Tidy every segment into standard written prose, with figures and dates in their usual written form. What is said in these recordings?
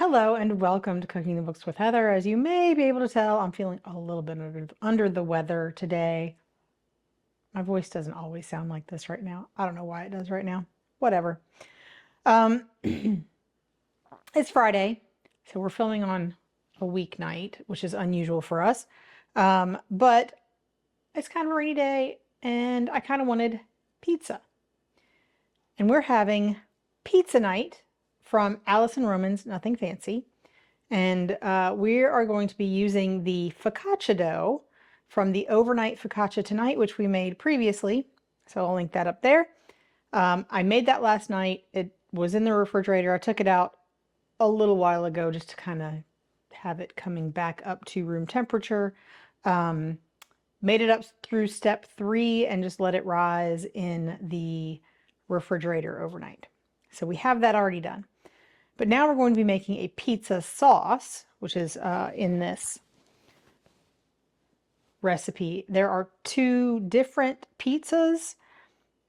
Hello and welcome to Cooking the Books with Heather. As you may be able to tell, I'm feeling a little bit under the weather today. My voice doesn't always sound like this right now. I don't know why it does right now. Whatever. It's Friday, so we're filming on a weeknight, which is unusual for us. But it's kind of a rainy day, and I kind of wanted pizza. And we're having pizza night from Allison Roman's Nothing Fancy. And we are going to be using the focaccia dough from the overnight focaccia tonight, which we made previously. So I'll link that up there. I made that last night. It was in the refrigerator. I took it out a little while ago just to kind of have it coming back up to room temperature. Made it up through step 3 and just let it rise in the refrigerator overnight. So we have that already done. But now we're going to be making a pizza sauce, which is in this recipe. There are 2 different pizzas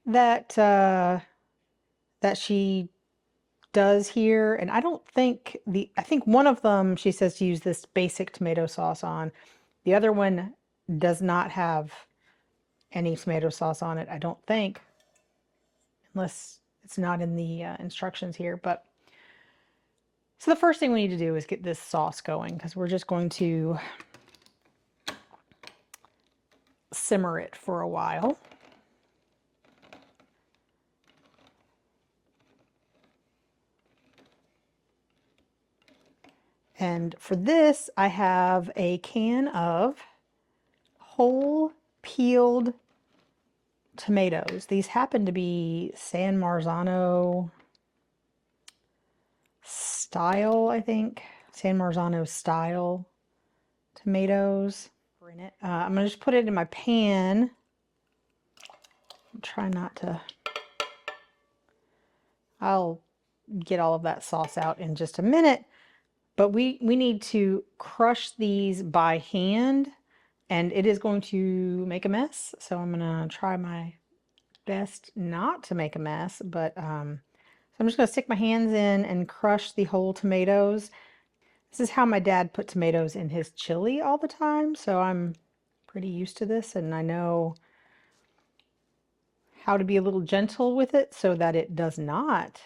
that that she does here, and I think one of them she says to use this basic tomato sauce on. The other one does not have any tomato sauce on it, I don't think, unless it's not in the instructions here. But so the first thing we need to do is get this sauce going, because we're just going to simmer it for a while. And for this, I have a can of whole peeled tomatoes. These happen to be San Marzano style, I think. San Marzano style tomatoes are in it. I'm going to just put it in my pan. Try not to... I'll get all of that sauce out in just a minute. But we need to crush these by hand, and it is going to make a mess. So I'm going to try my best not to make a mess. But so I'm just going to stick my hands in and crush the whole tomatoes. This is how my dad put tomatoes in his chili all the time, so I'm pretty used to this, and I know how to be a little gentle with it so that it does not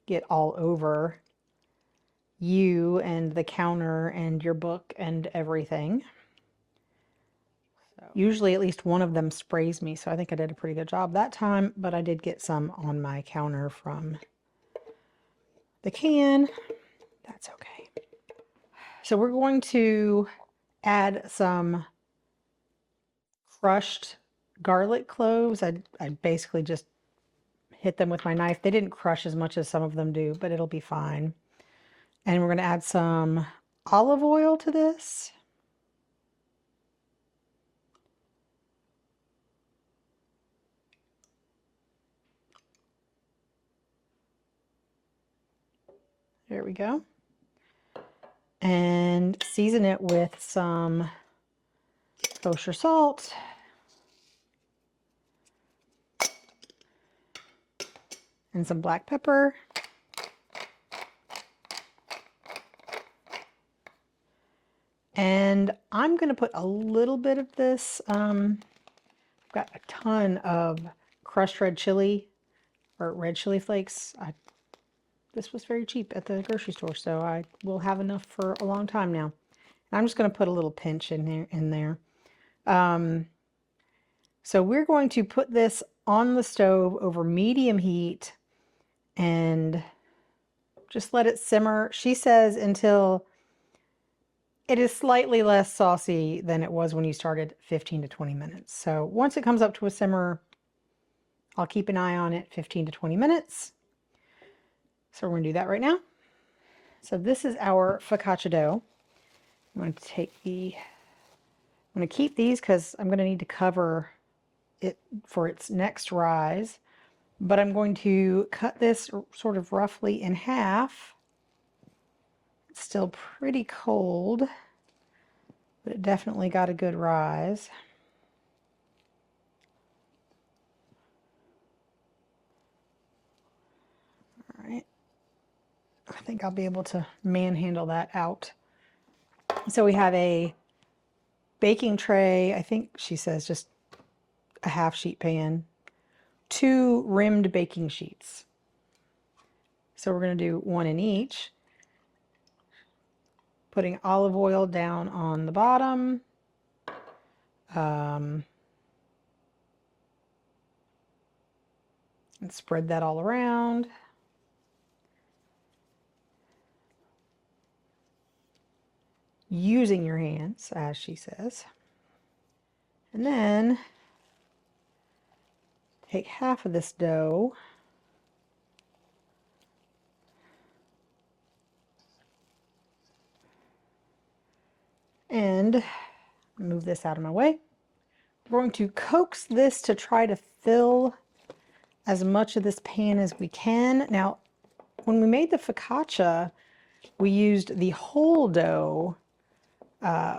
get all over you and the counter and your book and everything. So usually at least one of them sprays me, so I think I did a pretty good job that time, but I did get some on my counter from the can. That's okay. So we're going to add some crushed garlic cloves. I basically just hit them with my knife. They didn't crush as much as some of them do, but it'll be fine. And we're going to add some olive oil to this. There we go. And season it with some kosher salt. And some black pepper. And I'm going to put a little bit of this. I've got a ton of crushed red chili, or red chili flakes. This was very cheap at the grocery store, so I will have enough for a long time now. And I'm just going to put a little pinch in there. So we're going to put this on the stove over medium heat and just let it simmer. She says until it is slightly less saucy than it was when you started, 15 to 20 minutes. So once it comes up to a simmer, I'll keep an eye on it, 15 to 20 minutes. So we're going to do that right now. So this is our focaccia dough. I'm going to keep these because I'm going to need to cover it for its next rise. But I'm going to cut this sort of roughly in half. It's still pretty cold, but it definitely got a good rise. All right. I think I'll be able to manhandle that out. So we have a baking tray, I think she says just a half sheet pan, 2 rimmed baking sheets. So we're going to do 1 in each. Putting olive oil down on the bottom. And spread that all around. Using your hands, as she says. And then take half of this dough and move this out of my way. We're going to coax this to try to fill as much of this pan as we can. Now, when we made the focaccia, we used the whole dough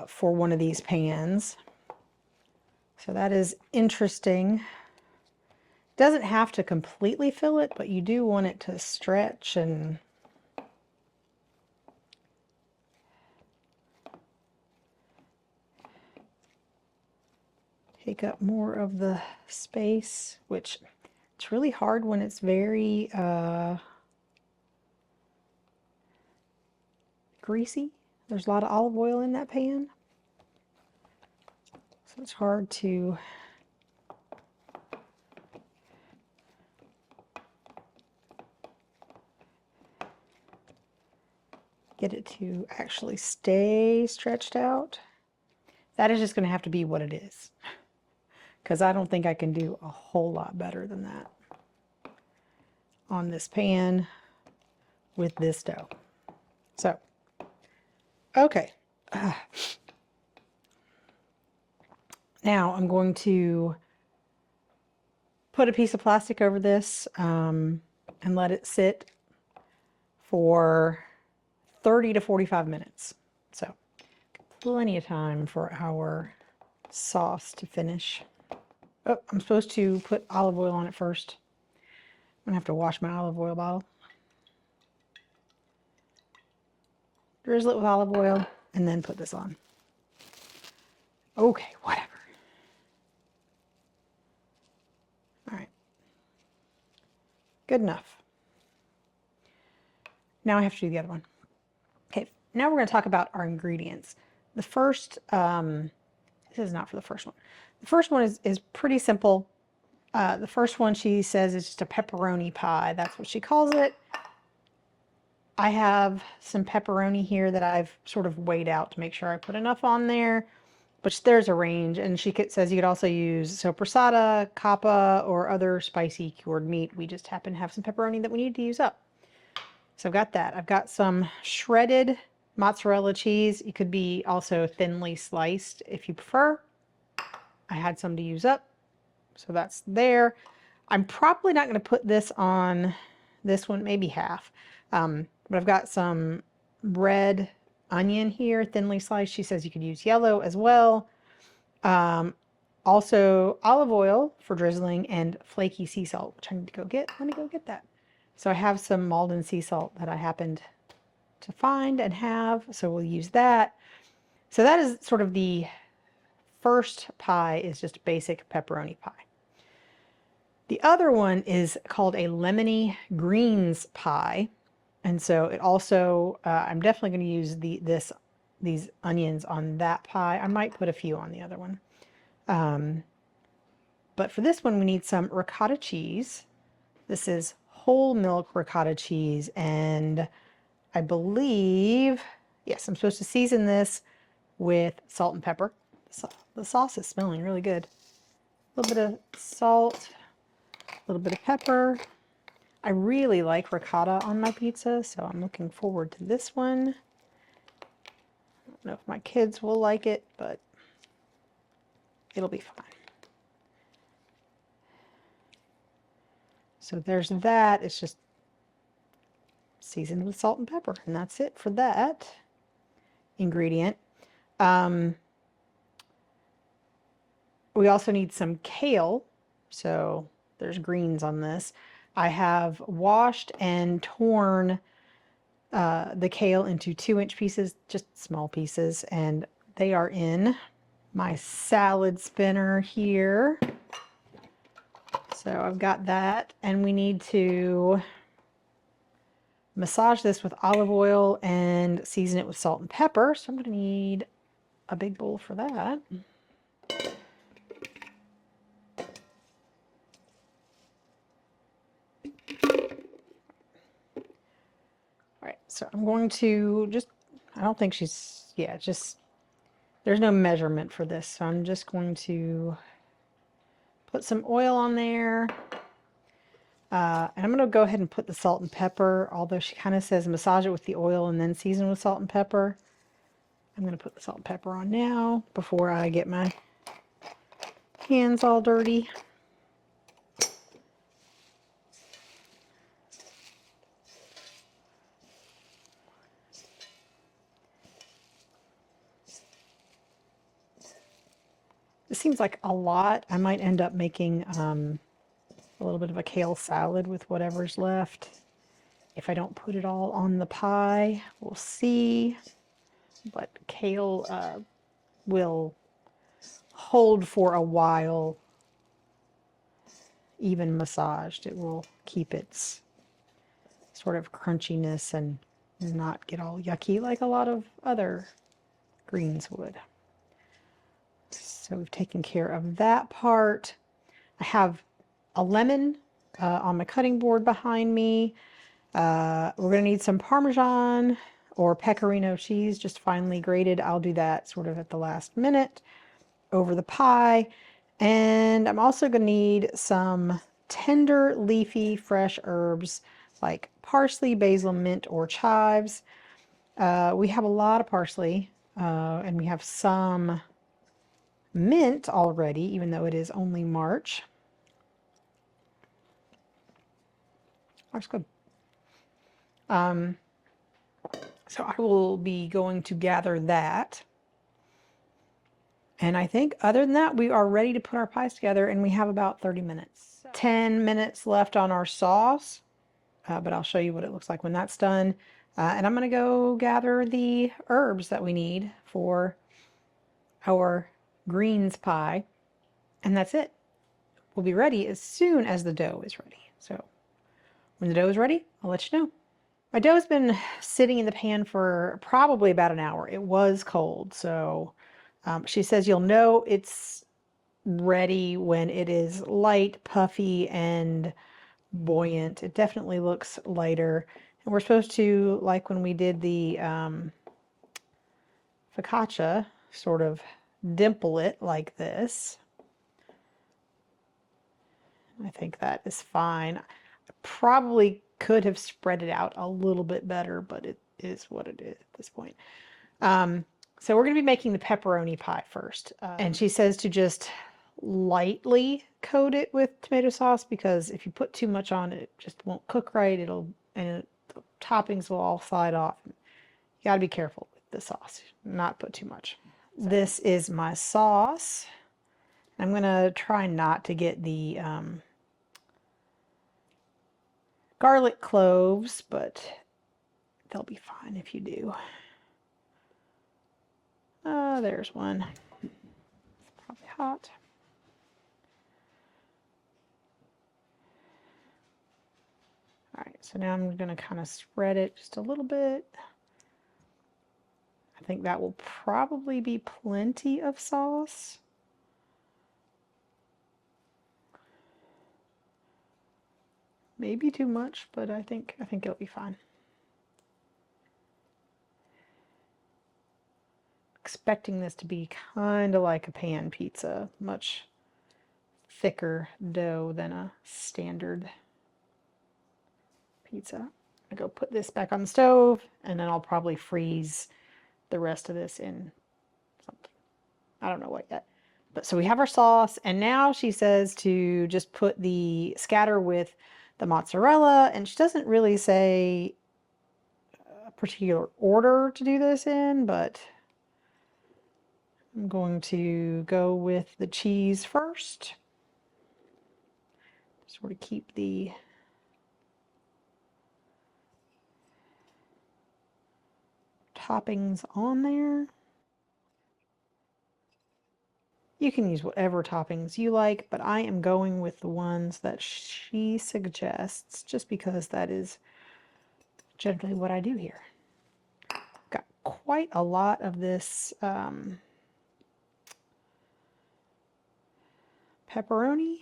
for one of these pans. So that is interesting. Doesn't have to completely fill it, but you do want it to stretch and take up more of the space, which it's really hard when it's very greasy. There's a lot of olive oil in that pan. So it's hard to get it to actually stay stretched out. That is just going to have to be what it is, because I don't think I can do a whole lot better than that on this pan with this dough. So, okay. Now I'm going to put a piece of plastic over this and let it sit for 30 to 45 minutes. So plenty of time for our sauce to finish. Oh, I'm supposed to put olive oil on it first. I'm gonna have to wash my olive oil bottle. Drizzle it with olive oil and then put this on. Okay, whatever. All right. Good enough. Now I have to do the other one. Okay, now we're going to talk about our ingredients. The first, this is not for the first one. The first one is pretty simple. The first one she says is just a pepperoni pie. That's what she calls it. I have some pepperoni here that I've sort of weighed out to make sure I put enough on there. But there's a range, and she says you could also use soppressata, coppa, or other spicy cured meat. We just happen to have some pepperoni that we need to use up. So I've got that. I've got some shredded mozzarella cheese. It could be also thinly sliced if you prefer. I had some to use up, so that's there. I'm probably not going to put this on this one, maybe half. But I've got some red onion here, thinly sliced. She says you could use yellow as well. Also olive oil for drizzling and flaky sea salt, which I need to go get. Let me go get that. So I have some Malden sea salt that I happened to find and have, so we'll use that. So that is sort of the first pie, is just basic pepperoni pie. The other one is called a lemony greens pie. And so it also, I'm definitely going to use these onions on that pie. I might put a few on the other one. But for this one, we need some ricotta cheese. This is whole milk ricotta cheese, and I believe, yes, I'm supposed to season this with salt and pepper. The sauce is smelling really good. A little bit of salt, a little bit of pepper. I really like ricotta on my pizza, so I'm looking forward to this one. I don't know if my kids will like it, but it'll be fine. So there's that. It's just seasoned with salt and pepper, and that's it for that ingredient. We also need some kale, so there's greens on this. I have washed and torn the kale into 2-inch pieces, just small pieces, and they are in my salad spinner here. So I've got that, and we need to massage this with olive oil and season it with salt and pepper. So I'm going to need a big bowl for that. All right, so I'm going to just, I don't think she's, yeah, just, there's no measurement for this. So I'm just going to put some oil on there. And I'm going to go ahead and put the salt and pepper, although she kind of says massage it with the oil and then season with salt and pepper. I'm going to put the salt and pepper on now before I get my hands all dirty. This seems like a lot. I might end up making a little bit of a kale salad with whatever's left. If I don't put it all on the pie, we'll see. But kale will hold for a while, even massaged. It will keep its sort of crunchiness and not get all yucky like a lot of other greens would. So we've taken care of that part. I have a lemon on my cutting board behind me. We're going to need some Parmesan or Pecorino cheese, just finely grated. I'll do that sort of at the last minute over the pie. And I'm also going to need some tender, leafy, fresh herbs like parsley, basil, mint, or chives. We have a lot of parsley, and we have some mint already, even though it is only March. That's good. So I will be going to gather that. And I think other than that, we are ready to put our pies together, and we have about 30 minutes. 10 minutes left on our sauce, but I'll show you what it looks like when that's done. And I'm going to go gather the herbs that we need for our greens pie, and that's it. We'll be ready as soon as the dough is ready. So when the dough is ready, I'll let you know. My dough's been sitting in the pan for probably about an hour. It was cold, so she says you'll know it's ready when it is light, puffy, and buoyant. It definitely looks lighter. And we're supposed to, like when we did the focaccia, sort of dimple it like this. I think that is fine. I probably could have spread it out a little bit better, but it is what it is at this point. So we're going to be making the pepperoni pie first. And she says to just lightly coat it with tomato sauce, because if you put too much on it, it just won't cook right. The toppings will all slide off. You got to be careful with the sauce, not put too much. So this is my sauce. I'm going to try not to get the garlic cloves, but they'll be fine if you do. There's one. It's probably hot. All right, so now I'm going to kind of spread it just a little bit. I think that will probably be plenty of sauce. Maybe too much, but I think it'll be fine. Expecting this to be kind of like a pan pizza, much thicker dough than a standard pizza. I go put this back on the stove, and then I'll probably freeze the rest of this in something. I don't know what yet. But so we have our sauce, and now she says to just put the scatter with the mozzarella, and she doesn't really say a particular order to do this in, but I'm going to go with the cheese first. Sort of keep the toppings on there. You can use whatever toppings you like, but I am going with the ones that she suggests just because that is generally what I do here. Got quite a lot of this pepperoni.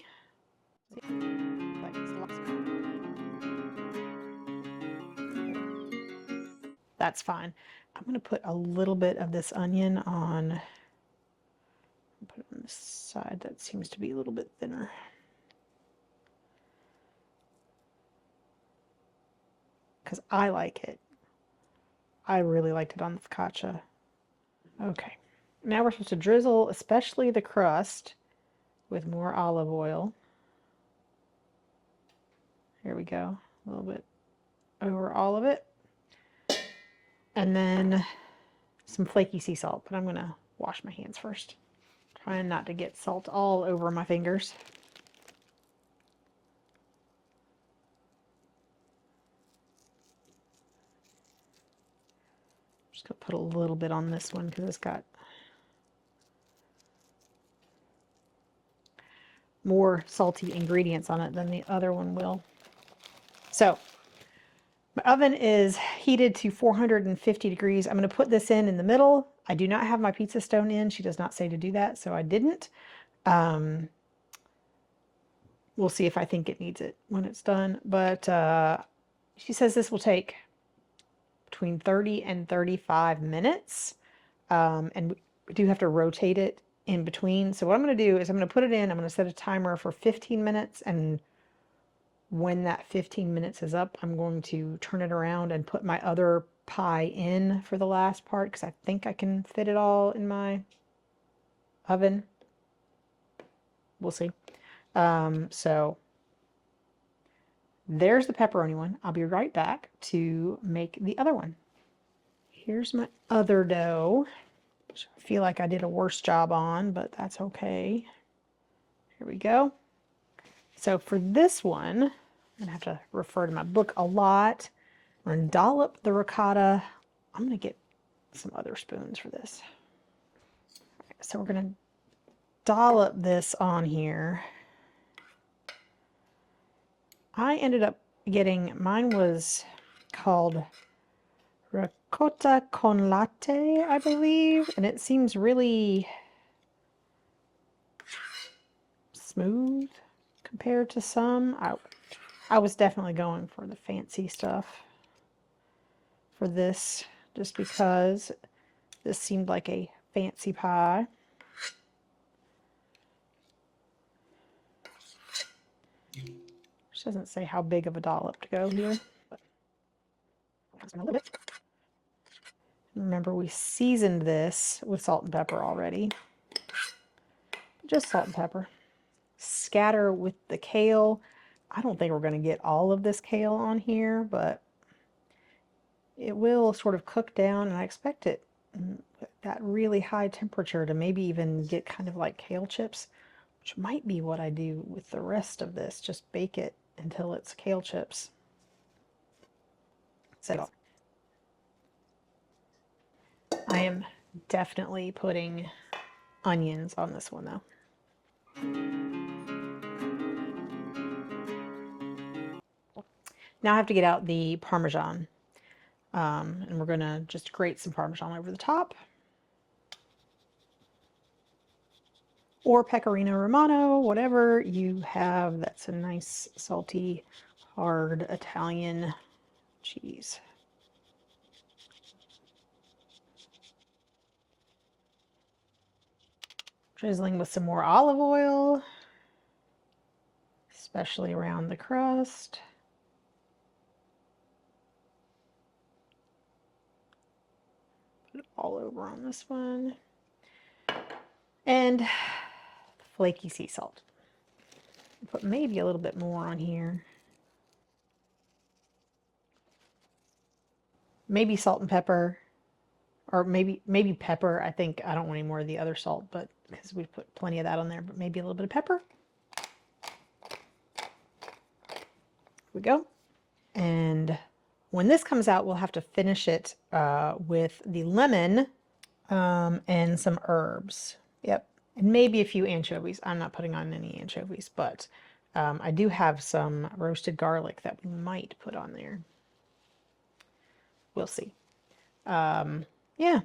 That's fine. I'm going to put a little bit of this onion on, put it on this side that seems to be a little bit thinner. Because I like it. I really liked it on the focaccia. Okay, now we're supposed to drizzle, especially the crust, with more olive oil. Here we go, a little bit over all of it. And then some flaky sea salt, but I'm gonna wash my hands first. Trying not to get salt all over my fingers. Just gonna put a little bit on this one because it's got more salty ingredients on it than the other one will. So my oven is heated to 450 degrees. I'm going to put this in the middle. I do not have my pizza stone in. She does not say to do that, so I didn't. We'll see if I think it needs it when it's done. But she says this will take between 30 and 35 minutes. And we do have to rotate it in between. So what I'm going to do is I'm going to put it in. I'm going to set a timer for 15 minutes. And when that 15 minutes is up, I'm going to turn it around and put my other pie in for the last part because I think I can fit it all in my oven. We'll see. So there's the pepperoni one. I'll be right back to make the other one. Here's my other dough, which I feel like I did a worse job on, but that's okay. Here we go. So for this one, I'm gonna have to refer to my book a lot. I'm gonna dollop the ricotta. I'm gonna get some other spoons for this. So we're gonna dollop this on here. I ended up getting, mine was called ricotta con latte, I believe, and it seems really smooth compared to some. I was definitely going for the fancy stuff for this, just because this seemed like a fancy pie. Which doesn't say how big of a dollop to go here. But a little bit. Remember, we seasoned this with salt and pepper already. Just salt and pepper. Scatter with the kale. I don't think we're going to get all of this kale on here, but it will sort of cook down, and I expect it at that really high temperature to maybe even get kind of like kale chips, which might be what I do with the rest of this. Just bake it until it's kale chips. So I am definitely putting onions on this one though. Now I have to get out the Parmesan, and we're gonna just grate some Parmesan over the top. Or Pecorino Romano, whatever you have that's a nice, salty, hard Italian cheese. Drizzling with some more olive oil, especially around the crust. Put it all over on this one. And flaky sea salt. Put maybe a little bit more on here. Maybe salt and pepper, or maybe pepper. I think I don't want any more of the other salt, but because we put plenty of that on there, but maybe a little bit of pepper. Here we go. And when this comes out, we'll have to finish it with the lemon and some herbs. Yep. And maybe a few anchovies. I'm not putting on any anchovies, but I do have some roasted garlic that we might put on there. We'll see. Yeah.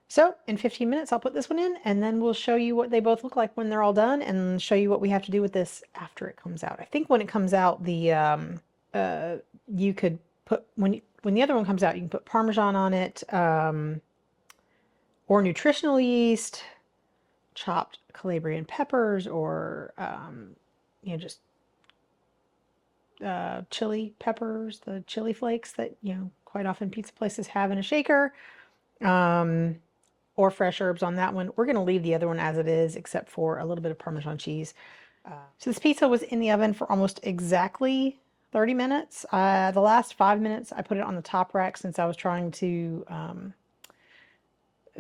So in 15 minutes, I'll put this one in, and then we'll show you what they both look like when they're all done, and show you what we have to do with this after it comes out. I think when it comes out, the you could put, when the other one comes out, you can put Parmesan on it, or nutritional yeast, chopped Calabrian peppers, or just chili peppers, the chili flakes that quite often pizza places have in a shaker. Or fresh herbs on that one. We're going to leave the other one as it is, except for a little bit of Parmesan cheese. So this pizza was in the oven for almost exactly 30 minutes. The last 5 minutes, I put it on the top rack since I was trying to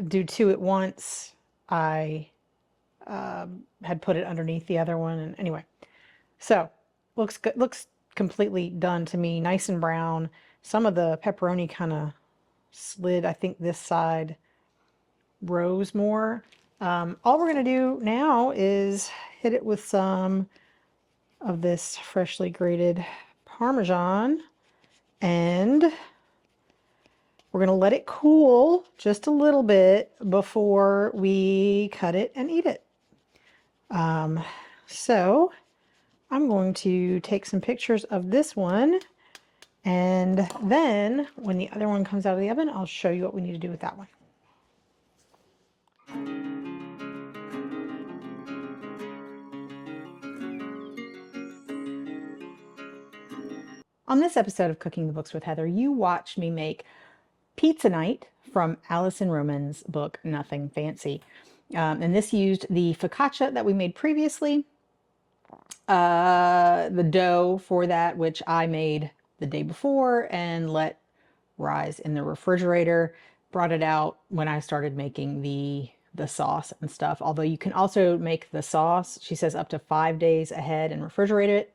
do two at once. I had put it underneath the other one. And anyway, so looks good. Looks completely done to me. Nice and brown. Some of the pepperoni kind of slid. I think this side rose more. All we're going to do now is hit it with some of this freshly grated Parmesan, and we're going to let it cool just a little bit before we cut it and eat it. So I'm going to take some pictures of this one, and then when the other one comes out of the oven, I'll show you what we need to do with that one. On this episode of Cooking the Books with Heather, you watched me make Pizza Night from Alison Roman's book, Nothing Fancy. And this used the focaccia that we made previously, the dough for that, which I made the day before and let rise in the refrigerator. Brought it out when I started making the sauce and stuff. Although you can also make the sauce, she says, up to 5 days ahead and refrigerate it.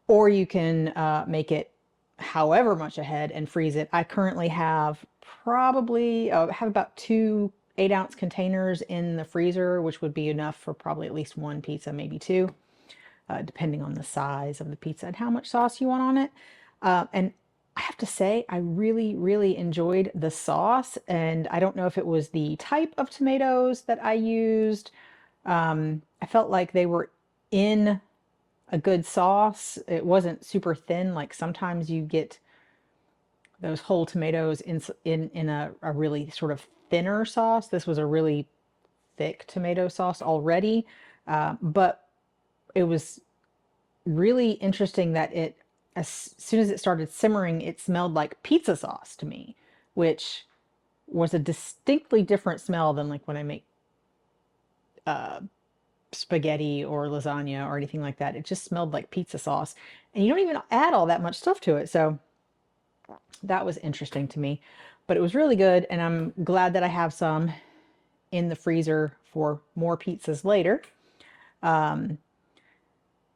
Or you can make it however much ahead and freeze it. I currently have probably have about 2 8-ounce containers in the freezer, which would be enough for probably at least one pizza, maybe 2, depending on the size of the pizza and how much sauce you want on it. And I have to say, I really, really enjoyed the sauce. And I don't know if it was the type of tomatoes that I used. I felt like they were in a good sauce. It wasn't super thin. Like sometimes you get those whole tomatoes in a really sort of thinner sauce. This was a really thick tomato sauce already. But it was really interesting that as soon as it started simmering, it smelled like pizza sauce to me, which was a distinctly different smell than like when I make spaghetti or lasagna or anything like that. It just smelled like pizza sauce, and you don't even add all that much stuff to it. So that was interesting to me, but it was really good. And I'm glad that I have some in the freezer for more pizzas later.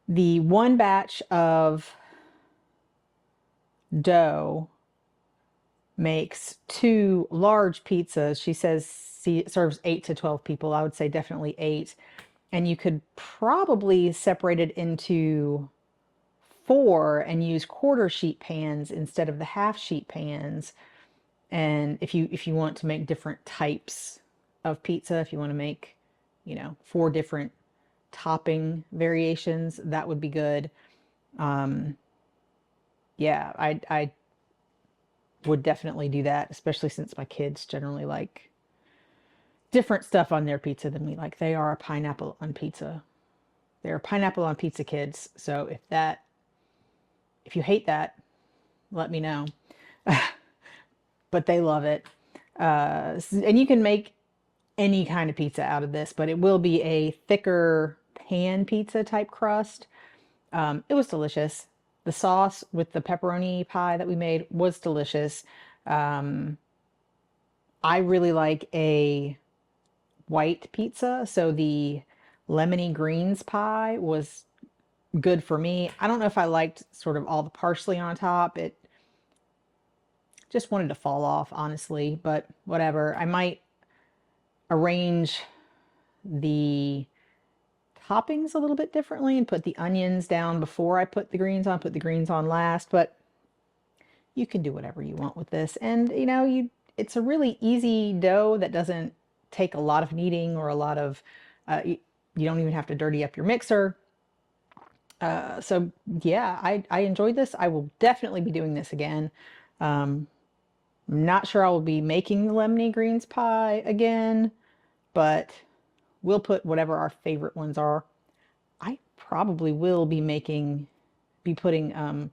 The one batch of dough makes 2 large pizzas. She says she serves 8 to 12 people. I would say definitely 8. And you could probably separate it into 4 and use quarter sheet pans instead of the half sheet pans. And if you want to make different types of pizza, if you want to make, 4 different topping variations, that would be good. Yeah, I would definitely do that, especially since my kids generally like different stuff on their pizza than me. Like they are a pineapple on pizza. They're pineapple on pizza kids. So if you hate that, let me know. But they love it. And you can make any kind of pizza out of this, but it will be a thicker pan pizza type crust. It was delicious. The sauce with the pepperoni pie that we made was delicious. I really like a white pizza, so the lemony greens pie was good for me. I don't know if I liked sort of all the parsley on top. Just wanted to fall off, honestly, but whatever. I might arrange the toppings a little bit differently and put the onions down before I put the greens on, put the greens on last, but you can do whatever you want with this. And it's a really easy dough that doesn't take a lot of kneading or a lot of, you don't even have to dirty up your mixer. So yeah, I enjoyed this. I will definitely be doing this again. I'm not sure I will be making the lemony greens pie again, but we'll put whatever our favorite ones are. I probably will be putting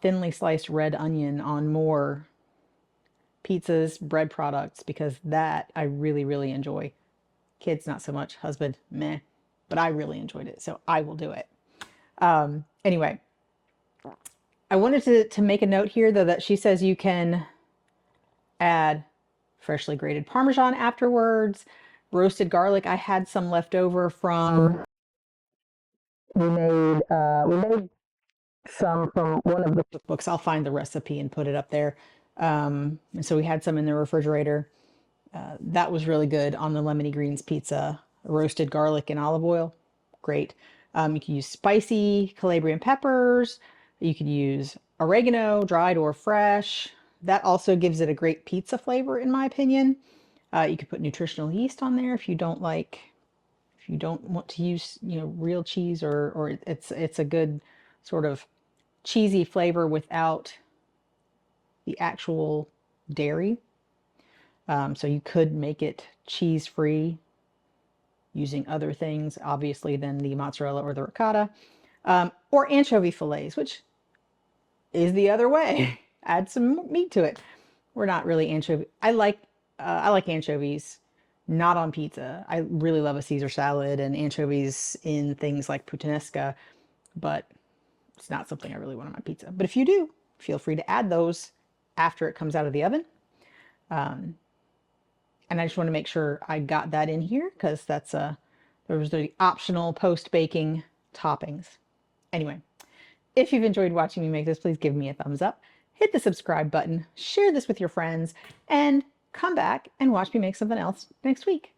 thinly sliced red onion on more pizzas, bread products, because that I really, really enjoy. Kids, not so much. Husband, meh. But I really enjoyed it, so I will do it. Anyway, I wanted to make a note here, though, that she says you can add freshly grated Parmesan afterwards. Roasted garlic. I had some left over from. We made some from one of the cookbooks. I'll find the recipe and put it up there. And so we had some in the refrigerator. That was really good on the lemony greens pizza. Roasted garlic and olive oil. Great. You can use spicy Calabrian peppers. You can use oregano, dried or fresh. That also gives it a great pizza flavor, in my opinion. You could put nutritional yeast on there if you don't want to use, real cheese, or it's a good sort of cheesy flavor without the actual dairy. So you could make it cheese free using other things, obviously, than the mozzarella or the ricotta, or anchovy fillets, which is the other way. Add some meat to it. We're not really anchovy. I like anchovies, not on pizza. I really love a Caesar salad and anchovies in things like puttanesca, but it's not something I really want on my pizza. But if you do, feel free to add those after it comes out of the oven. And I just want to make sure I got that in here because those are the optional post-baking toppings. Anyway, if you've enjoyed watching me make this, please give me a thumbs up, hit the subscribe button, share this with your friends, and come back and watch me make something else next week.